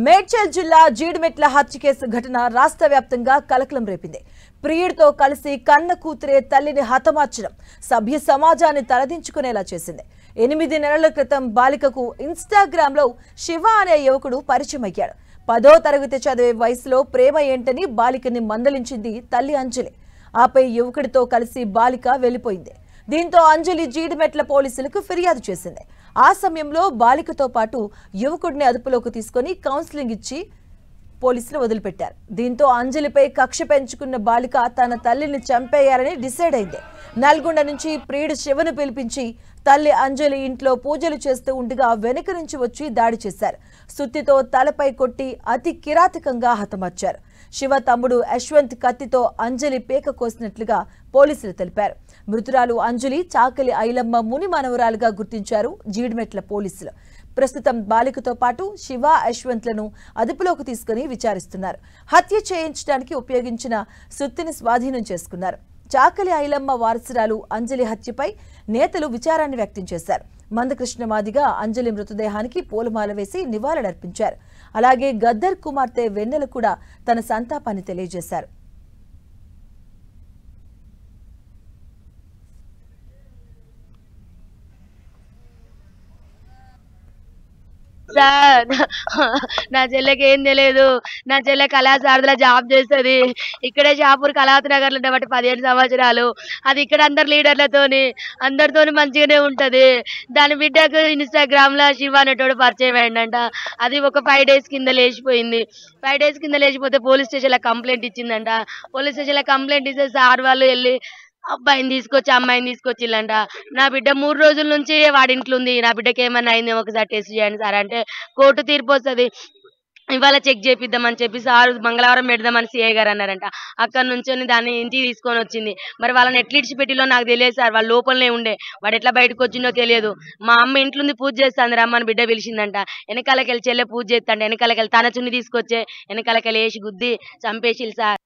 మేడ్చల్ జిల్లా జీడిమెట్ల హత్య కేసు ఘటన రాష్ట్ర వ్యాప్తంగా కలకలం రేపింది. ప్రియుడితో కలిసి కన్న కూతురే తల్లిని హతమార్చడం సభ్య సమాజాన్ని తలదించుకునేలా చేసింది. 8 నెలల క్రితం బాలికకు ఇన్‌స్టాగ్రామ్ లో శివ అనే యువకుడు పరిచయం అయ్యాడు. 10వ తరగతి చదివే వయసులో ప్రేమ ఏంటని బాలికని మందలించింది తల్లి అంజలి. ఆపై యువకుడితో కలిసి బాలిక వెళ్లిపోయింది. దీంతో అంజలి జీడిమెట్ల పోలీసులకు ఫిర్యాదు చేసింది. ఆ సమయంలో బాలికతో పాటు యువకుడిని అదుపులోకి తీసుకొని కౌన్సిలింగ్ ఇచ్చి పోలీసులు వదిలిపెట్టారు. దీంతో అంజలిపై కక్ష పెంచుకున్న బాలిక తన తల్లిని చంపేయాలని డిసైడ్ అయింది. నల్గొండ నుంచి ప్రియుడు శివను పిలిపించి తల్లి అంజలి ఇంట్లో పూజలు చేస్తూ ఉండగా వెనుక నుంచి వచ్చి దాడి చేశారు. సుత్తితో తలపై కొట్టి అతి కిరాతకంగా హతమార్చారు. శివ తమ్ముడు యశ్వంత్ కత్తితో అంజలి పేక కోసినట్లుగా పోలీసులు తెలిపారు. మృతురాలు అంజలి చాకలి ఐలమ్మ ముని మనవరాలుగా గుర్తించారు జీడిమెట్ల పోలీసులు. ప్రస్తుతం బాలికతో పాటు శివ యశ్వంత్లను అదుపులోకి తీసుకుని విచారిస్తున్నారు. హత్య చేయించడానికి ఉపయోగించిన సుత్తిని స్వాధీనం చేసుకున్నారు. చాకలి ఐలమ్మ వారసురాలు అంజలి హత్యపై నేతలు విచారాన్ని వ్యక్తం చేశారు. మందకృష్ణ మాదిగా అంజలి మృతదేహానికి పూలమాల వేసి నివాళులర్పించారు. అలాగే గద్దర్ కుమార్తె వెన్నెల కూడా తన సంతాపాన్ని తెలియజేశారు. సార్ నా చెల్లెకి ఏం తెలియదు. నా చెల్లె కళాశారలో జాబ్ చేస్తుంది. ఇక్కడే షాపూర్ కళావతి నగర్లో ఉండబట్టి 15 సంవత్సరాలు. అది ఇక్కడ అందరు లీడర్లతోని అందరితోని మంచిగానే ఉంటది. దాని బిడ్డకు ఇన్‌స్టాగ్రామ్ లో శివ అనేటోడు పరిచయం అయిందంట. అది ఒక 5 days కింద లేచిపోయింది. 5 days కింద లేచిపోతే పోలీస్ స్టేషన్ లో కంప్లైంట్ ఇచ్చిందంట. పోలీస్ స్టేషన్ లో కంప్లైంట్ ఇస్తే సార్ వాళ్ళు వెళ్ళి అబ్బాయిని తీసుకొచ్చి అమ్మాయిని తీసుకొచ్చిల్లంట. నా బిడ్డ 3 రోజుల నుంచి వాడింట్లో ఉంది. నా బిడ్డకి ఏమన్నా అయిందేమో ఒకసారి టెస్ట్ చేయండి సార్ అంటే కోర్టు తీర్పు వస్తుంది. ఇవాళ చెక్ చేపిద్దామని చెప్పి సార్ మంగళవారం పెడదామని సిఐ గారు అన్నారంట. అక్కడ నుంచి దాన్ని ఇంటికి తీసుకొని వచ్చింది. మరి వాళ్ళని ఎట్లా ఇడిచిపెట్టిలో నాకు తెలియదు సార్. వాళ్ళ లోపలనే ఉండే. వాడు ఎట్లా బయటకు వచ్చిందో తెలియదు. మా అమ్మ ఇంట్లో ఉంది పూజ చేస్తాంది రమ్మని బిడ్డ పిలిచిందంట. వెనకాలకెళ్ళి చెల్లె పూజ చేస్తాంటే వెనకాలకెళ్ళి తన చున్ని తీసుకొచ్చే వెనకాలకెళ్ళి వేసి గుద్ది చంపేసిల్లు సార్.